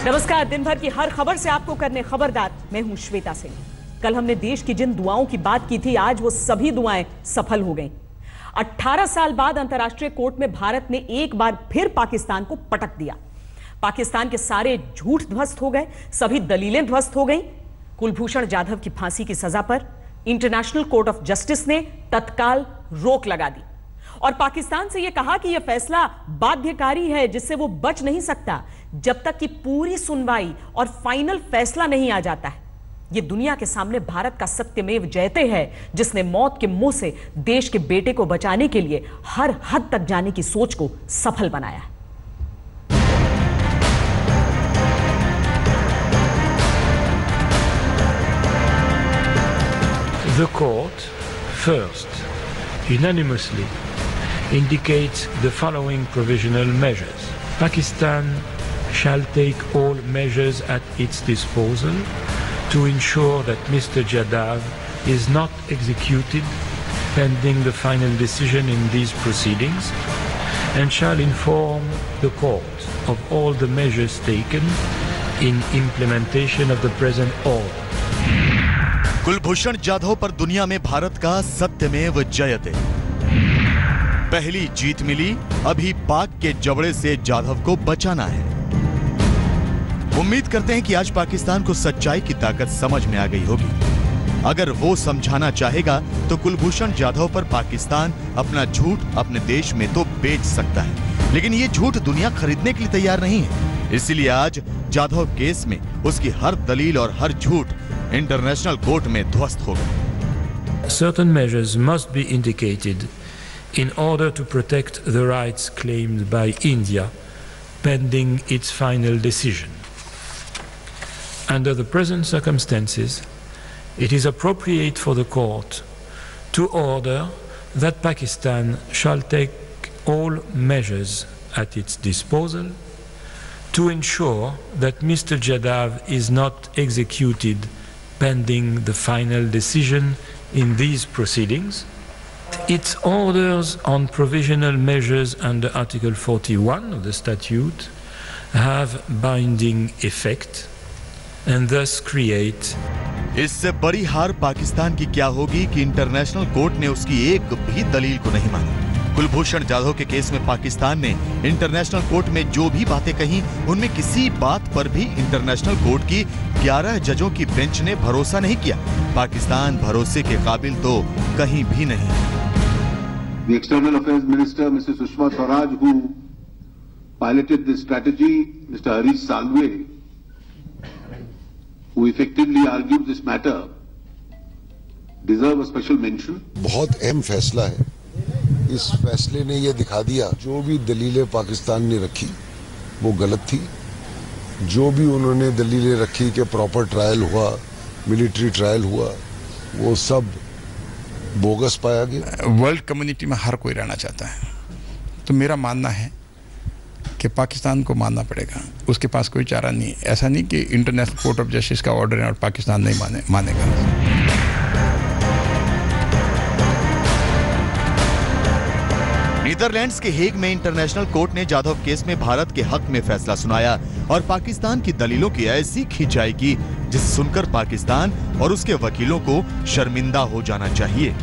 नमस्कार। दिन भर की हर खबर से आपको करने खबरदार, मैं हूं श्वेता सिंह। कल हमने देश की जिन दुआओं की बात की थी, आज वो सभी दुआएं सफल हो गईं। 18 साल बाद अंतर्राष्ट्रीय कोर्ट में भारत ने एक बार फिर पाकिस्तान को पटक दिया। पाकिस्तान के सारे झूठ ध्वस्त हो गए, सभी दलीलें ध्वस्त हो गईं। कुलभूषण जाधव की फांसी की सजा पर इंटरनेशनल कोर्ट ऑफ जस्टिस ने तत्काल रोक लगा दी और पाकिस्तान से यह कहा कि यह फैसला बाध्यकारी है, जिससे वो बच नहीं सकता जब तक कि पूरी सुनवाई और फाइनल फैसला नहीं आ जाता है। यह दुनिया के सामने भारत का सत्यमेव जयते है, जिसने मौत के मुंह से देश के बेटे को बचाने के लिए हर हद तक जाने की सोच को सफल बनाया है। The court first unanimously indicates the following provisional measures. Pakistan shall take all measures at its disposal to ensure that Mr. Jadav is not executed pending the final decision in these proceedings, and shall inform the court of all the measures taken in implementation of the present order. Kulbhushan Jadhav पर दुनिया में भारत का सत्यमेव जयते। पहली जीत मिली, अभी पाक के जबड़े से जाधव को बचाना है। उम्मीद करते हैं कि आज पाकिस्तान को सच्चाई की ताकत समझ में आ गई होगी। अगर वो समझाना चाहेगा तो कुलभूषण जाधव पर पाकिस्तान अपना झूठ अपने देश में तो बेच सकता है, लेकिन ये झूठ दुनिया खरीदने के लिए तैयार नहीं है। इसीलिए आज जाधव केस में उसकी हर दलील और हर झूठ इंटरनेशनल कोर्ट में ध्वस्त हो गए। Certain measures must be indicated in order to protect the rights claimed by India pending its final decision. Under the present circumstances, it is appropriate for the court to order that Pakistan shall take all measures at its disposal to ensure that Mr. Jadav is not executed pending the final decision in these proceedings. Its orders on provisional measures under Article 41 of the statute have binding effect and thus create. इससे बड़ी हार पाकिस्तान की क्या होगी कि international court ने उसकी एक भी दलील को नहीं माना। कुलभूषण जाधव के केस में पाकिस्तान ने इंटरनेशनल कोर्ट में जो भी बातें कही, उनमें किसी बात पर भी इंटरनेशनल कोर्ट की 11 जजों की बेंच ने भरोसा नहीं किया। पाकिस्तान भरोसे के काबिल तो कहीं भी नहीं। The External Affairs Minister, Mrs. Sushma Swaraj, who piloted this strategy, Mr. Harish Salve, who effectively argued this matter, deserve a special mention. बहुत अहम फैसला है। इस फैसले ने यह दिखा दिया जो भी दलीलें पाकिस्तान ने रखी वो गलत थी। जो भी उन्होंने दलीलें रखी कि प्रॉपर ट्रायल हुआ, मिलिट्री ट्रायल हुआ, वो सब बोगस पाया गया। वर्ल्ड कम्युनिटी में हर कोई रहना चाहता है, तो मेरा मानना है कि पाकिस्तान को मानना पड़ेगा। उसके पास कोई चारा नहीं। ऐसा नहीं कि इंटरनेशनल कोर्ट ऑफ जस्टिस का ऑर्डर है और पाकिस्तान नहीं मानेगा। नीदरलैंड्स के हेग में इंटरनेशनल कोर्ट ने जाधव केस में भारत के हक में फैसला सुनाया और पाकिस्तान की दलीलों की ऐसी खिंचाई की जिसे सुनकर पाकिस्तान और उसके वकीलों को शर्मिंदा हो जाना चाहिए।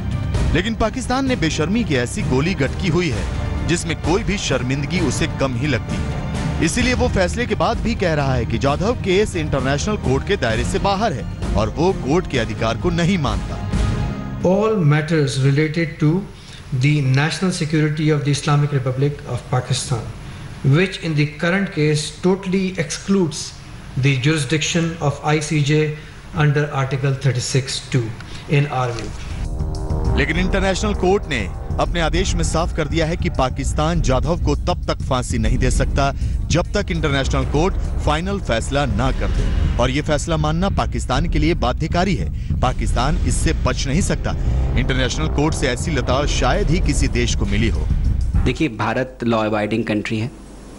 लेकिन पाकिस्तान ने बेशर्मी की ऐसी गोली गटकी हुई है जिसमें कोई भी शर्मिंदगी उसे कम ही लगती है। इसीलिए वो फैसले के बाद भी कह रहा है कि जाधव केस इंटरनेशनल कोर्ट के दायरे से बाहर है और वो कोर्ट के अधिकार को नहीं मानता। All matters related to the national security of the Islamic Republic of Pakistan, which in the current case totally excludes the jurisdiction of ICJ under Article 36(2) in our view. लेकिन इंटरनेशनल कोर्ट ने अपने आदेश में साफ कर दिया है कि पाकिस्तान जाधव को तब तक फांसी नहीं दे सकता जब तक इंटरनेशनल कोर्ट फाइनल फैसला ना कर दे, और ये फैसला मानना पाकिस्तान के लिए बाध्यकारी है। पाकिस्तान इससे बच नहीं सकता। इंटरनेशनल कोर्ट से ऐसी लताड़ शायद ही किसी देश को मिली हो। देखिए, भारत लॉ अबाइडिंग कंट्री है।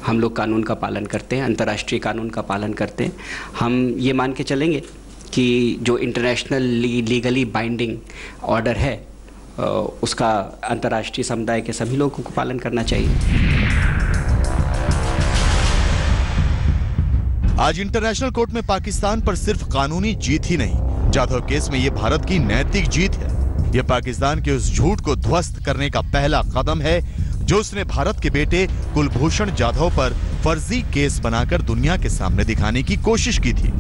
हम लोग कानून का पालन करते हैं, अंतर्राष्ट्रीय कानून का पालन करते हैं। हम ये मान के चलेंगे कि जो इंटरनेशनल लीगली बाइंडिंग ऑर्डर है उसका अंतर्राष्ट्रीय समुदाय के सभी लोगों को पालन करना चाहिए। आज इंटरनेशनल कोर्ट में पाकिस्तान पर सिर्फ कानूनी जीत ही नहीं, जाधव केस में यह भारत की नैतिक जीत है। यह पाकिस्तान के उस झूठ को ध्वस्त करने का पहला कदम है जो उसने भारत के बेटे कुलभूषण जाधव पर फर्जी केस बनाकर दुनिया के सामने दिखाने की कोशिश की थी।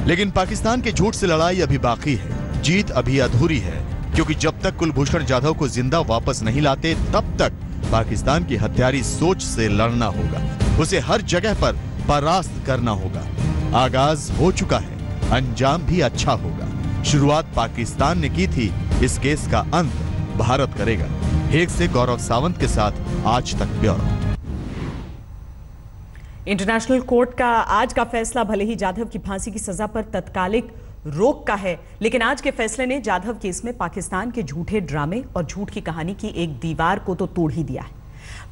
लेकिन पाकिस्तान के झूठ से लड़ाई अभी बाकी है, जीत अभी अधूरी है, क्योंकि जब तक कुलभूषण जाधव को जिंदा वापस नहीं लाते तब तक पाकिस्तान की हत्यारी सोच से लड़ना होगा, उसे हर जगह पर परास्त करना होगा। आगाज हो चुका है, अंजाम भी अच्छा होगा। शुरुआत पाकिस्तान ने की थी, इस केस का अंत भारत करेगा। हेग से गौरव सावंत के साथ आज तक ब्यूरो। इंटरनेशनल कोर्ट का आज का फैसला भले ही जाधव की फांसी की सजा पर तत्कालिक रोक का है, लेकिन आज के फैसले ने जाधव केस में पाकिस्तान के झूठे ड्रामे और झूठ की कहानी की एक दीवार को तो तोड़ ही दिया है।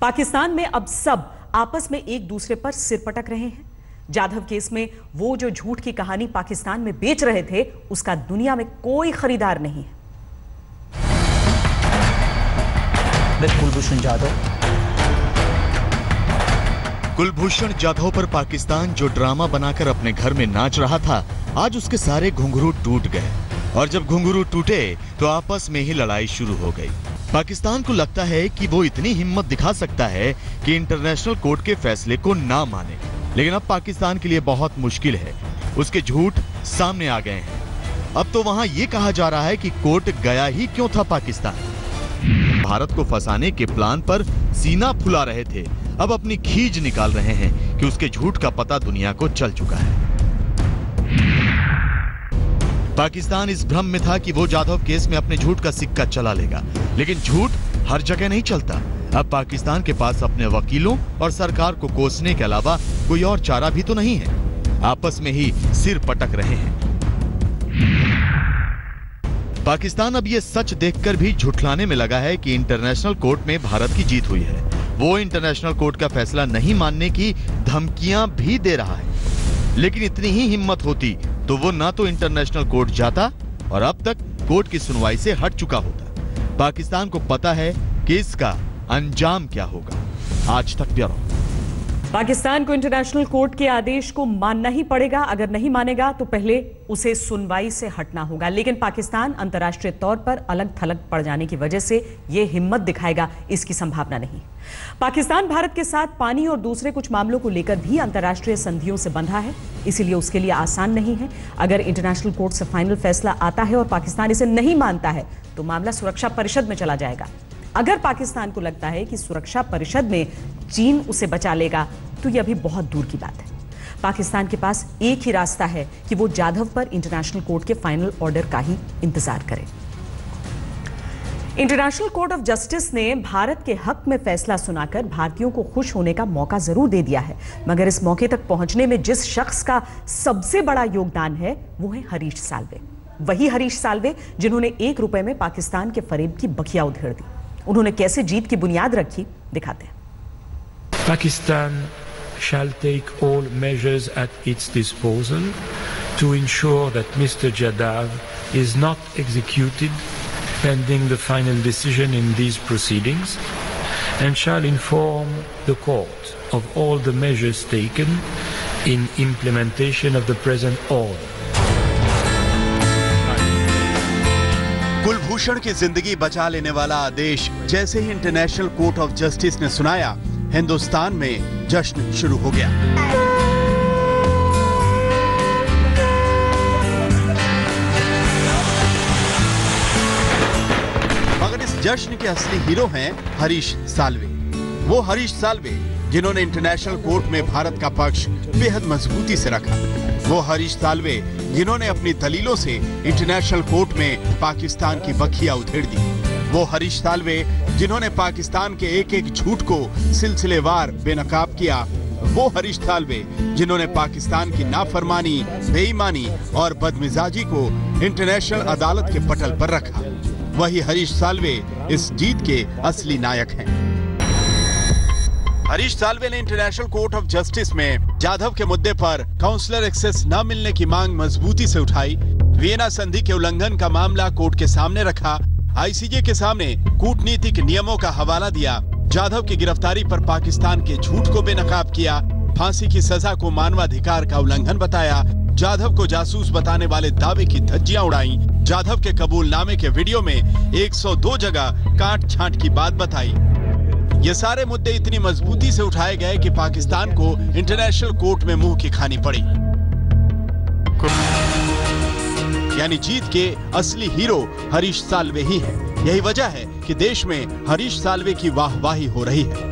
पाकिस्तान में अब सब आपस में एक दूसरे पर सिर पटक रहे हैं। जाधव केस में वो जो झूठ की कहानी पाकिस्तान में बेच रहे थे, उसका दुनिया में कोई खरीदार नहीं है। कुलभूषण जाधव पर पाकिस्तान जो ड्रामा बनाकर अपने घर में नाच रहा था, आज उसके सारे घुंघरू टूट गए। और जब घुंघरू टूटे तो आपस में ही लड़ाई शुरू हो गई। पाकिस्तान को लगता है कि वो इतनी हिम्मत दिखा सकता है कि इंटरनेशनल कोर्ट के फैसले को ना माने, लेकिन अब पाकिस्तान के लिए बहुत मुश्किल है। उसके झूठ सामने आ गए हैं। अब तो वहां ये कहा जा रहा है कि कोर्ट गया ही क्यों था पाकिस्तान। भारत को फंसाने के प्लान पर सीना फुला रहे थे, अब अपनी खीज निकाल रहे हैं कि उसके झूठ का पता दुनिया को चल चुका है। पाकिस्तान इस भ्रम में था कि वो जाधव केस में अपने झूठ का सिक्का चला लेगा, लेकिन झूठ हर जगह नहीं चलता। अब पाकिस्तान के पास अपने वकीलों और सरकार को कोसने के अलावा कोई और चारा भी तो नहीं है। आपस में ही सिर पटक रहे हैं। पाकिस्तान अब ये सच देखकर भी झुठलाने में लगा है कि इंटरनेशनल कोर्ट में भारत की जीत हुई है। वो इंटरनेशनल कोर्ट का फैसला नहीं मानने की धमकियां भी दे रहा है। लेकिन इतनी ही हिम्मत होती तो वो ना तो इंटरनेशनल कोर्ट जाता और अब तक कोर्ट की सुनवाई से हट चुका होता। पाकिस्तान को पता है कि इसका अंजाम क्या होगा। आज तक ब्यूरो। पाकिस्तान को इंटरनेशनल कोर्ट के आदेश को मानना ही पड़ेगा। अगर नहीं मानेगा तो पहले उसे सुनवाई से हटना होगा। लेकिन पाकिस्तान अंतर्राष्ट्रीय तौर पर अलग थलग पड़ जाने की वजह से यह हिम्मत दिखाएगा, इसकी संभावना नहीं। पाकिस्तान भारत के साथ पानी और दूसरे कुछ मामलों को लेकर भी अंतर्राष्ट्रीय संधियों से बंधा है, इसीलिए उसके लिए आसान नहीं है। अगर इंटरनेशनल कोर्ट से फाइनल फैसला आता है और पाकिस्तान इसे नहीं मानता है तो मामला सुरक्षा परिषद में चला जाएगा। अगर पाकिस्तान को लगता है कि सुरक्षा परिषद में चीन उसे बचा लेगा तो यह अभी बहुत दूर की बात है। पाकिस्तान के पास एक ही रास्ता है कि वो जाधव पर इंटरनेशनल कोर्ट के फाइनल ऑर्डर का ही इंतजार करे। इंटरनेशनल कोर्ट ऑफ जस्टिस ने भारत के हक में फैसला सुनाकर भारतीयों को खुश होने का मौका जरूर दे दिया है, मगर इस मौके तक पहुंचने में जिस शख्स का सबसे बड़ा योगदान है वो है हरीश साल्वे। वही हरीश साल्वे जिन्होंने 1 रुपए में पाकिस्तान के फरेब की बखिया उधेड़ दी। उन्होंने कैसे जीत की बुनियाद रखी, दिखाते हैं। Pakistan shall take all measures at its disposal to ensure that Mr. Jadhav is not executed pending the final decision in these proceedings, and shall inform the court of all the measures taken in implementation of the present order. Kulbhushan की जिंदगी बचा लेने वाला आदेश जैसे ही international court of justice ने सुनाया, हिंदुस्तान में जश्न शुरू हो गया। मगर इस जश्न के असली हीरो हैं हरीश साल्वे। वो हरीश साल्वे जिन्होंने इंटरनेशनल कोर्ट में भारत का पक्ष बेहद मजबूती से रखा। वो हरीश साल्वे जिन्होंने अपनी दलीलों से इंटरनेशनल कोर्ट में पाकिस्तान की बखिया उधेड़ दी। वो हरीश साल्वे जिन्होंने पाकिस्तान के एक एक झूठ को सिलसिलेवार बेनकाब किया। वो हरीश साल्वे जिन्होंने पाकिस्तान की नाफरमानी, बेईमानी और बदमिजाजी को इंटरनेशनल अदालत के पटल पर रखा। वही हरीश साल्वे इस जीत के असली नायक हैं। हरीश साल्वे ने इंटरनेशनल कोर्ट ऑफ जस्टिस में जाधव के मुद्दे पर काउंसलर एक्सेस न मिलने की मांग मजबूती से उठाई। वियना संधि के उल्लंघन का मामला कोर्ट के सामने रखा। आईसीजे के सामने कूटनीतिक नियमों का हवाला दिया। जाधव की गिरफ्तारी पर पाकिस्तान के झूठ को बेनकाब किया। फांसी की सजा को मानवाधिकार का उल्लंघन बताया, जाधव को जासूस बताने वाले दावे की धज्जियां उड़ाई, जाधव के कबूलनामे के वीडियो में 102 जगह काट छांट की बात बताई। ये सारे मुद्दे इतनी मजबूती से उठाए गए कि पाकिस्तान को इंटरनेशनल कोर्ट में मुंह की खानी पड़ी। यानी जीत के असली हीरो हरीश साल्वे ही हैं। यही वजह है कि देश में हरीश साल्वे की वाहवाही हो रही है।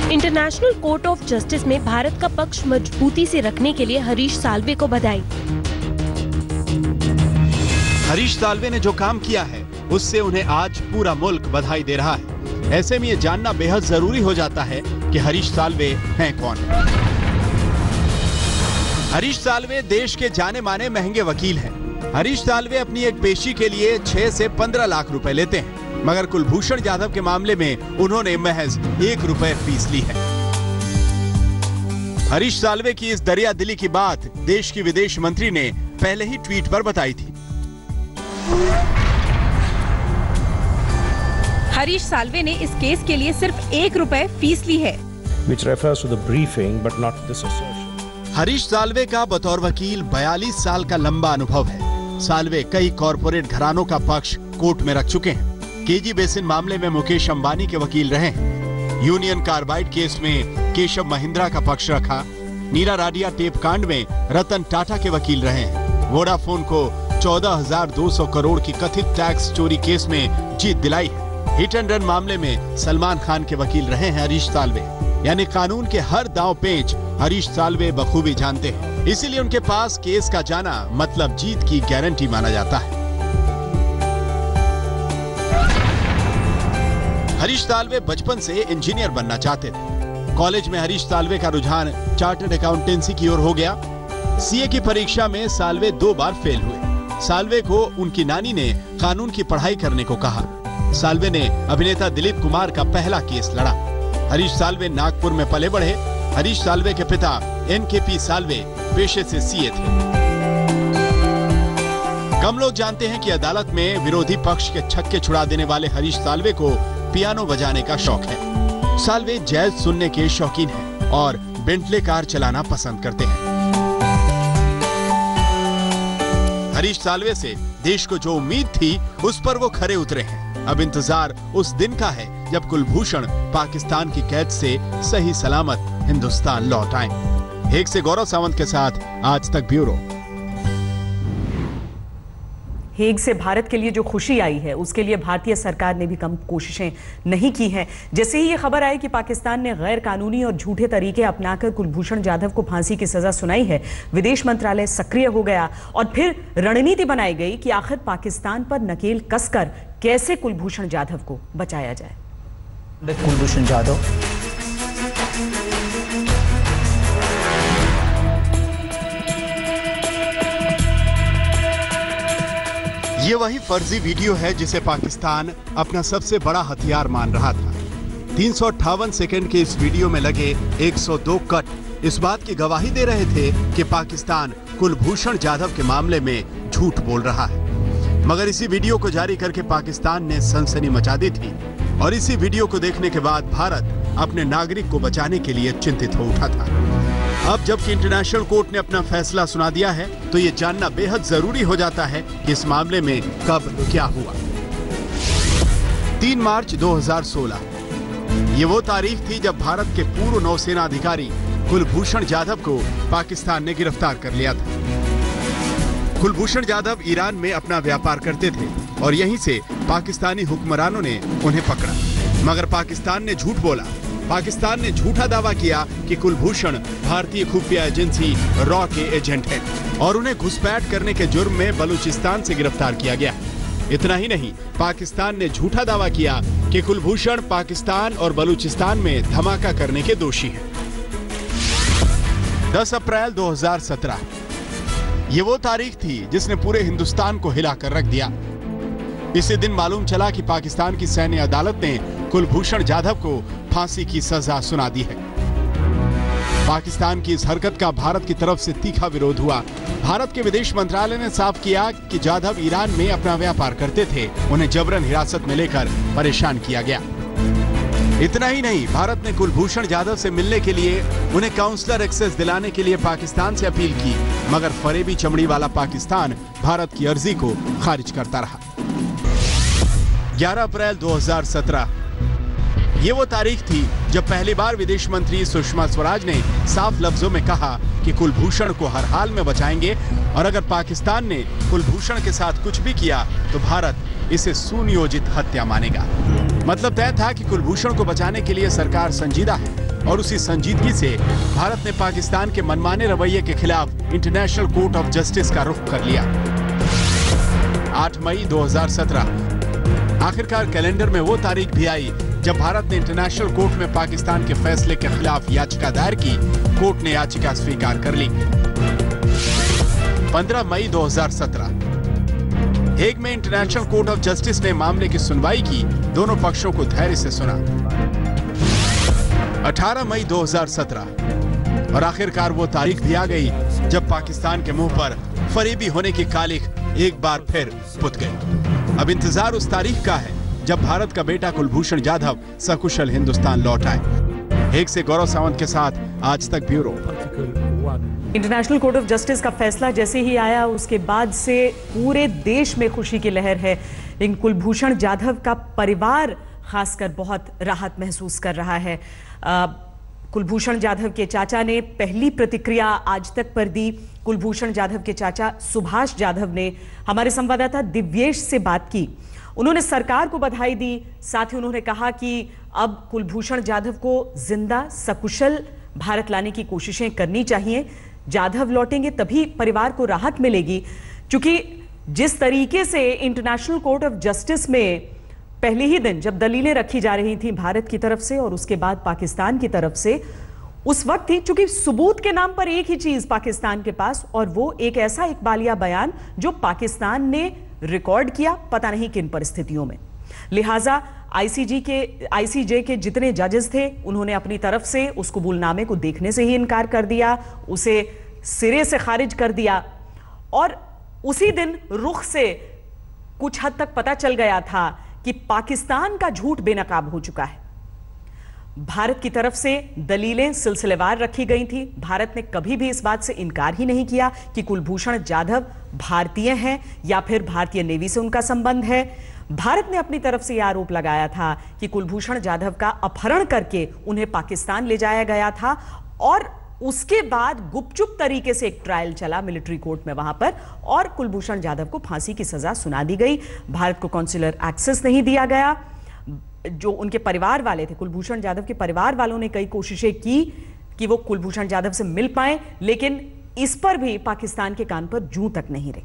इंटरनेशनल कोर्ट ऑफ जस्टिस में भारत का पक्ष मजबूती से रखने के लिए हरीश साल्वे को बधाई। हरीश साल्वे ने जो काम किया है उससे उन्हें आज पूरा मुल्क बधाई दे रहा है। ऐसे में ये जानना बेहद जरूरी हो जाता है कि हरीश साल्वे हैं कौन। हरीश साल्वे देश के जाने माने महंगे वकील हैं। हरीश साल्वे अपनी एक पेशी के लिए 6 से 15 लाख रुपए लेते हैं, मगर कुलभूषण जाधव के मामले में उन्होंने महज 1 रुपए फीस ली है। हरीश साल्वे की इस दरिया दिली की बात देश की विदेश मंत्री ने पहले ही ट्वीट पर बताई थी। हरीश साल्वे ने इस केस के लिए सिर्फ 1 रुपए फीस ली है। Which refers to the briefing, but not this assertion. Harish Salve का बतौर वकील 42 साल का लंबा अनुभव है। साल्वे कई कॉरपोरेट घरानों का पक्ष कोर्ट में रख चुके हैं। केजी बेसिन मामले में मुकेश अंबानी के वकील रहे हैं। यूनियन कार्बाइड केस में केशव महिंद्रा का पक्ष रखा। नीरा राडिया टेप कांड में रतन टाटा के वकील रहे हैं। वोडाफोन को 14,200 करोड़ की कथित टैक्स चोरी केस में जीत दिलाई है। हिट एंड रन मामले में सलमान खान के वकील रहे हैं हरीश साल्वे। यानी कानून के हर दांव पेंच हरीश साल्वे बखूबी जानते हैं। इसीलिए उनके पास केस का जाना मतलब जीत की गारंटी माना जाता है। हरीश साल्वे बचपन से इंजीनियर बनना चाहते थे। कॉलेज में हरीश साल्वे का रुझान चार्टर्ड अकाउंटेंसी की ओर हो गया। सीए की परीक्षा में साल्वे 2 बार फेल हुए। साल्वे को उनकी नानी ने कानून की पढ़ाई करने को कहा। साल्वे ने अभिनेता दिलीप कुमार का पहला केस लड़ा। हरीश साल्वे नागपुर में पले बढ़े। हरीश साल्वे के पिता एनकेपी साल्वे पेशे से सीए थे। कम लोग जानते हैं कि अदालत में विरोधी पक्ष के छक्के छुड़ा देने वाले हरीश साल्वे को पियानो बजाने का शौक है। साल्वे जैज सुनने के शौकीन हैं और बेंटले कार चलाना पसंद करते हैं। हरीश साल्वे से देश को जो उम्मीद थी उस पर वो खरे उतरे हैं। अब इंतजार उस दिन का है जब कुलभूषण पाकिस्तान की कैद से सही सलामत हिंदुस्तान लौट आए। हेग से गौरव सावंत के साथ आज तक ब्यूरो। हेग से भारत के लिए जो खुशी आई है उसके लिए भारतीय सरकार ने भी कम कोशिशें नहीं की हैं। जैसे ही ये खबर आई कि पाकिस्तान ने गैर कानूनी और झूठे तरीके अपनाकर कुलभूषण जाधव को फांसी की सजा सुनाई है, विदेश मंत्रालय सक्रिय हो गया और फिर रणनीति बनाई गई कि आखिर पाकिस्तान पर नकेल कसकर कैसे कुलभूषण जाधव को बचाया जाए। कुलभूषण जाधव ये वही फर्जी वीडियो है जिसे पाकिस्तान अपना सबसे बड़ा हथियार मान रहा था। 358 सेकंड के इस वीडियो में लगे 102 कट इस बात की गवाही दे रहे थे कि पाकिस्तान कुलभूषण जाधव के मामले में झूठ बोल रहा है। मगर इसी वीडियो को जारी करके पाकिस्तान ने सनसनी मचा दी थी और इसी वीडियो को देखने के बाद भारत अपने नागरिक को बचाने के लिए चिंतित हो उठा था। अब जबकि इंटरनेशनल कोर्ट ने अपना फैसला सुना दिया है तो ये जानना बेहद जरूरी हो जाता है कि इस मामले में कब क्या हुआ। 3 मार्च 2016 ये वो तारीख थी जब भारत के पूर्व नौसेना अधिकारी कुलभूषण जाधव को पाकिस्तान ने गिरफ्तार कर लिया था। कुलभूषण जाधव ईरान में अपना व्यापार करते थे और यहीं से पाकिस्तानी हुक्मरानों ने उन्हें पकड़ा। मगर पाकिस्तान ने झूठ बोला। पाकिस्तान ने झूठा दावा किया कि कुलभूषण भारतीय खुफिया एजेंसी रॉ के एजेंट हैं और उन्हें घुसपैठ करने के जुर्म में बलूचिस्तान से गिरफ्तार किया गया। इतना ही नहीं, पाकिस्तान ने झूठा दावा किया कि कुलभूषण पाकिस्तान और बलूचिस्तान में धमाका करने के दोषी हैं। 10 अप्रैल 2017 ये वो तारीख थी जिसने पूरे हिंदुस्तान को हिलाकर रख दिया। इसी दिन मालूम चला कि पाकिस्तान की सैन्य अदालत ने कुलभूषण जाधव को फांसी की सजा सुना दी है। पाकिस्तान की इस हरकत का भारत की तरफ से तीखा विरोध हुआ। भारत के विदेश मंत्रालय ने साफ किया कि जाधव ईरान में अपना व्यापार करते थे, उन्हें जबरन हिरासत में लेकर परेशान किया गया। इतना ही नहीं, भारत ने कुलभूषण जाधव से मिलने के लिए उन्हें काउंसलर एक्सेस दिलाने के लिए पाकिस्तान से अपील की, मगर फरेबी चमड़ी वाला पाकिस्तान भारत की अर्जी को खारिज करता रहा। 11 अप्रैल 2017 ये वो तारीख थी जब पहली बार विदेश मंत्री सुषमा स्वराज ने साफ लफ्जों में कहा कि कुलभूषण को हर हाल में बचाएंगे और अगर पाकिस्तान ने कुलभूषण के साथ कुछ भी किया तो भारत इसे सुनियोजित हत्या मानेगा। मतलब तय था कि कुलभूषण को बचाने के लिए सरकार संजीदा है और उसी संजीदगी से भारत ने पाकिस्तान के मनमाने रवैये के खिलाफ इंटरनेशनल कोर्ट ऑफ जस्टिस का रुख कर लिया। 8 मई 2017 आखिरकार कैलेंडर में वो तारीख भी आई जब भारत ने इंटरनेशनल कोर्ट में पाकिस्तान के फैसले के खिलाफ याचिका दायर की। कोर्ट ने याचिका स्वीकार कर ली। 15 मई 2017 हेग में इंटरनेशनल कोर्ट ऑफ जस्टिस ने मामले की सुनवाई की, दोनों पक्षों को धैर्य से सुना। 18 मई 2017 और आखिरकार वो तारीख भी आ गई जब पाकिस्तान के मुंह पर फरेबी होने की कालिख एक बार फिर पुत गई। अब इंतजार उस तारीख का है जब भारत का बेटा कुलभूषण जाधव सकुशल हिंदुस्तान लौट आए। हेग से गौरव सावंत के साथ आज तक bureau. International court of justice का फैसला जैसे ही आया उसके बाद से पूरे देश में खुशी की लहर है, लेकिन कुलभूषण जाधव का परिवार खासकर बहुत राहत महसूस कर रहा है। कुलभूषण जाधव के चाचा ने पहली प्रतिक्रिया आज तक पर दी। कुलभूषण जाधव के चाचा सुभाष जाधव ने हमारे संवाददाता दिव्येश से बात की। उन्होंने सरकार को बधाई दी, साथ ही उन्होंने कहा कि अब कुलभूषण जाधव को जिंदा सकुशल भारत लाने की कोशिशें करनी चाहिए। जाधव लौटेंगे तभी परिवार को राहत मिलेगी, क्योंकि जिस तरीके से इंटरनेशनल कोर्ट ऑफ जस्टिस में पहले ही दिन जब दलीलें रखी जा रही थी भारत की तरफ से और उसके बाद पाकिस्तान की तरफ से, उस वक्त थी चूंकि सबूत के नाम पर एक ही चीज पाकिस्तान के पास, और वो एक ऐसा इकबालिया बयान जो पाकिस्तान ने रिकॉर्ड किया पता नहीं किन परिस्थितियों में। लिहाजा आईसीजे के जितने जजेस थे उन्होंने अपनी तरफ से उस कबूलनामे को देखने से ही इनकार कर दिया, उसे सिरे से खारिज कर दिया, और उसी दिन रुख से कुछ हद तक पता चल गया था कि पाकिस्तान का झूठ बेनकाब हो चुका है। भारत की तरफ से दलीलें सिलसिलेवार रखी गई थी। भारत ने कभी भी इस बात से इनकार ही नहीं किया कि कुलभूषण जाधव भारतीय हैं या फिर भारतीय नेवी से उनका संबंध है। भारत ने अपनी तरफ से यह आरोप लगाया था कि कुलभूषण जाधव का अपहरण करके उन्हें पाकिस्तान ले जाया गया था और उसके बाद गुपचुप तरीके से एक ट्रायल चला मिलिट्री कोर्ट में वहां पर, और कुलभूषण जाधव को फांसी की सजा सुना दी गई। भारत को काउंसलर एक्सेस नहीं दिया गया। जो उनके परिवार वाले थे, कुलभूषण जाधव के परिवार वालों ने कई कोशिशें की कि वो कुलभूषण जाधव से मिल पाए, लेकिन इस पर भी पाकिस्तान के कान पर जूं तक नहीं रही।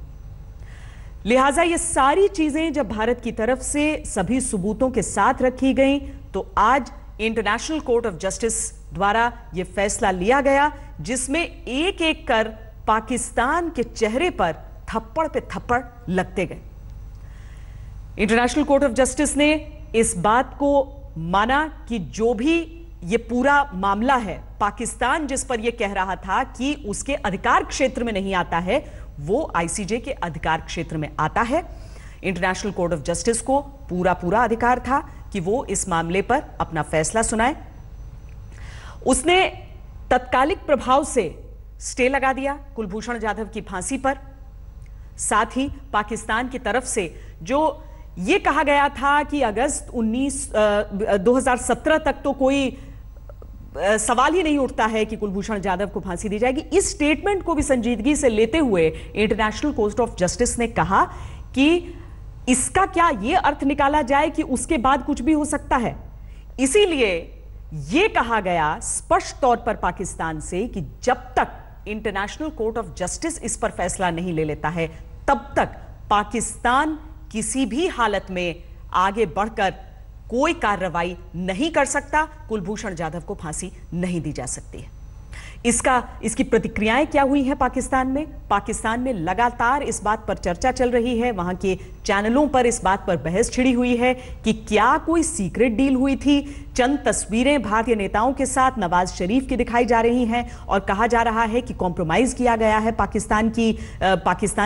लिहाजा ये सारी चीजें जब भारत की तरफ से सभी सबूतों के साथ रखी गई तो आज इंटरनेशनल कोर्ट ऑफ जस्टिस द्वारा यह फैसला लिया गया, जिसमें एक एक कर पाकिस्तान के चेहरे पर थप्पड़ पे थप्पड़ लगते गए। इंटरनेशनल कोर्ट ऑफ जस्टिस ने इस बात को माना कि जो भी ये पूरा मामला है, पाकिस्तान जिस पर यह कह रहा था कि उसके अधिकार क्षेत्र में नहीं आता है, वो आईसीजे के अधिकार क्षेत्र में आता है। इंटरनेशनल कोर्ट ऑफ जस्टिस को पूरा अधिकार था कि वो इस मामले पर अपना फैसला सुनाए। उसने तत्कालिक प्रभाव से स्टे लगा दिया कुलभूषण जाधव की फांसी पर। साथ ही पाकिस्तान की तरफ से जो ये कहा गया था कि अगस्त 2017 तक तो कोई सवाल ही नहीं उठता है कि कुलभूषण जाधव को फांसी दी जाएगी, इस स्टेटमेंट को भी संजीदगी से लेते हुए इंटरनेशनल कोर्ट ऑफ जस्टिस ने कहा कि इसका क्या यह अर्थ निकाला जाए कि उसके बाद कुछ भी हो सकता है। इसीलिए यह कहा गया स्पष्ट तौर पर पाकिस्तान से कि जब तक इंटरनेशनल कोर्ट ऑफ जस्टिस इस पर फैसला नहीं ले लेता है, तब तक पाकिस्तान किसी भी हालत में आगे बढ़कर कोई कार्रवाई नहीं कर सकता, कुलभूषण जाधव को फांसी नहीं दी जा सकती है। इसकी प्रतिक्रियाएं क्या हुई हैं पाकिस्तान में? पाकिस्तान में लगातार इस बात पर चर्चा चल रही है, वहां के चैनलों पर इस बात पर बहस छिड़ी हुई है कि क्या कोई सीक्रेट डील हुई थी। चंद तस्वीरें भारतीय नेताओं के साथ नवाज शरीफ की दिखाई जा रही हैं और कहा जा रहा है कि कॉम्प्रोमाइज किया गया है पाकिस्तान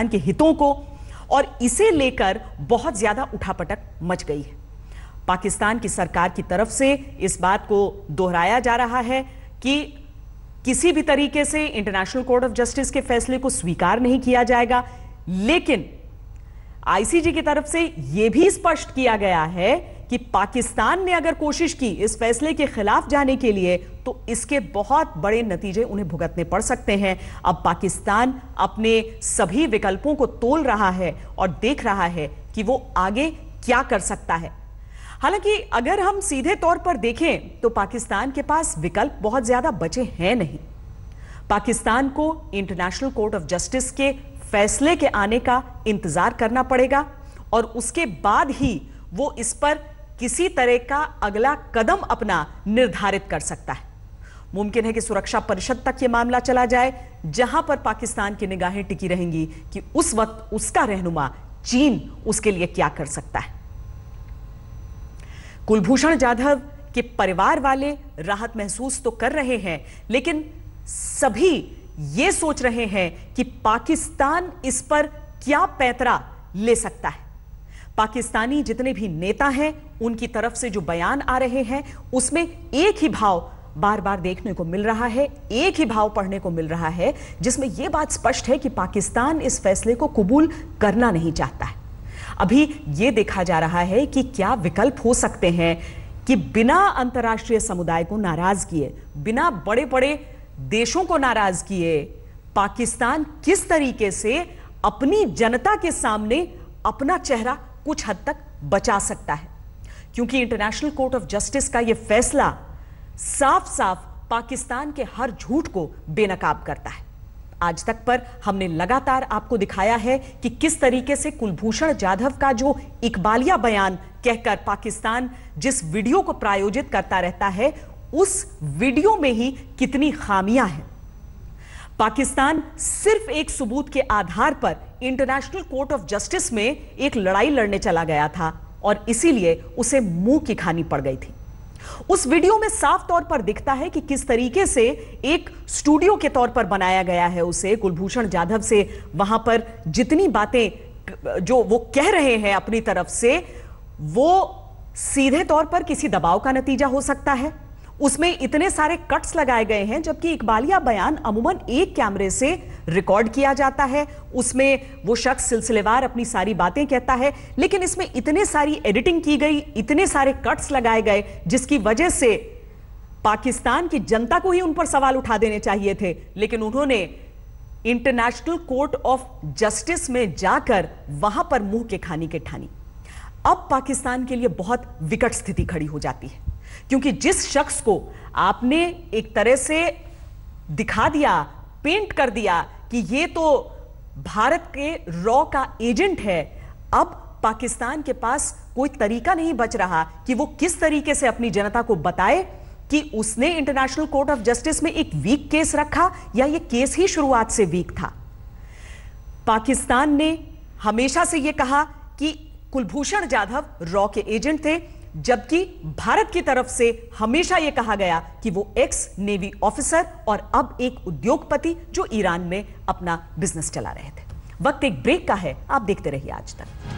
के हितों को, और इसे लेकर बहुत ज्यादा उठापटक मच गई है। पाकिस्तान की सरकार की तरफ से इस बात को दोहराया जा रहा है कि किसी भी तरीके से इंटरनेशनल कोर्ट ऑफ जस्टिस के फैसले को स्वीकार नहीं किया जाएगा, लेकिन आईसीजे की तरफ से यह भी स्पष्ट किया गया है कि पाकिस्तान ने अगर कोशिश की इस फैसले के खिलाफ जाने के लिए तो इसके बहुत बड़े नतीजे उन्हें भुगतने पड़ सकते हैं। अब पाकिस्तान अपने सभी विकल्पों को तोल रहा है और देख रहा है कि वो आगे क्या कर सकता है। हालांकि अगर हम सीधे तौर पर देखें तो पाकिस्तान के पास विकल्प बहुत ज्यादा बचे हैं नहीं। पाकिस्तान को इंटरनेशनल कोर्ट ऑफ जस्टिस के फैसले के आने का इंतजार करना पड़ेगा और उसके बाद ही वो इस पर किसी तरह का अगला कदम अपना निर्धारित कर सकता है। मुमकिन है कि सुरक्षा परिषद तक यह मामला चला जाए, जहां पर पाकिस्तान की निगाहें टिकी रहेंगी कि उस वक्त उसका रहनुमा चीन उसके लिए क्या कर सकता है। कुलभूषण जाधव के परिवार वाले राहत महसूस तो कर रहे हैं, लेकिन सभी ये सोच रहे हैं कि पाकिस्तान इस पर क्या पैंतरा ले सकता है। पाकिस्तानी जितने भी नेता हैं उनकी तरफ से जो बयान आ रहे हैं उसमें एक ही भाव बार बार देखने को मिल रहा है, एक ही भाव पढ़ने को मिल रहा है, जिसमें यह बात स्पष्ट है कि पाकिस्तान इस फैसले को कबूल करना नहीं चाहता है। अभी यह देखा जा रहा है कि क्या विकल्प हो सकते हैं कि बिना अंतर्राष्ट्रीय समुदाय को नाराज किए, बिना बड़े बड़े देशों को नाराज किए, पाकिस्तान किस तरीके से अपनी जनता के सामने अपना चेहरा कुछ हद तक बचा सकता है। क्योंकि इंटरनेशनल कोर्ट ऑफ जस्टिस का यह फैसला साफ साफ पाकिस्तान के हर झूठ को बेनकाब करता है। आज तक पर हमने लगातार आपको दिखाया है कि किस तरीके से कुलभूषण जाधव का जो इकबालिया बयान कहकर पाकिस्तान जिस वीडियो को प्रायोजित करता रहता है, उस वीडियो में ही कितनी खामियां हैं। पाकिस्तान सिर्फ एक सबूत के आधार पर इंटरनेशनल कोर्ट ऑफ जस्टिस में एक लड़ाई लड़ने चला गया था और इसीलिए उसे मुंह की खानी पड़ गई थी। उस वीडियो में साफ तौर पर दिखता है कि किस तरीके से एक स्टूडियो के तौर पर बनाया गया है उसे। कुलभूषण जाधव से वहां पर जितनी बातें जो वो कह रहे हैं अपनी तरफ से, वो सीधे तौर पर किसी दबाव का नतीजा हो सकता है। उसमें इतने सारे कट्स लगाए गए हैं, जबकि इकबालिया बयान अमूमन एक कैमरे से रिकॉर्ड किया जाता है, उसमें वो शख्स सिलसिलेवार अपनी सारी बातें कहता है, लेकिन इसमें इतने सारी एडिटिंग की गई, इतने सारे कट्स लगाए गए, जिसकी वजह से पाकिस्तान की जनता को ही उन पर सवाल उठा देने चाहिए थे, लेकिन उन्होंने इंटरनेशनल कोर्ट ऑफ जस्टिस में जाकर वहां पर मुंह के खानी के ठानी। अब पाकिस्तान के लिए बहुत विकट स्थिति खड़ी हो जाती है, क्योंकि जिस शख्स को आपने एक तरह से दिखा दिया, पेंट कर दिया कि ये तो भारत के रॉ का एजेंट है, अब पाकिस्तान के पास कोई तरीका नहीं बच रहा कि वो किस तरीके से अपनी जनता को बताए कि उसने इंटरनेशनल कोर्ट ऑफ जस्टिस में एक वीक केस रखा या ये केस ही शुरुआत से वीक था। पाकिस्तान ने हमेशा से यह कहा कि कुलभूषण जाधव रॉ के एजेंट थे, जबकि भारत की तरफ से हमेशा यह कहा गया कि वो एक्स नेवी ऑफिसर और अब एक उद्योगपति जो ईरान में अपना बिजनेस चला रहे थे। वक्त एक ब्रेक का है, आप देखते रहिए आज तक।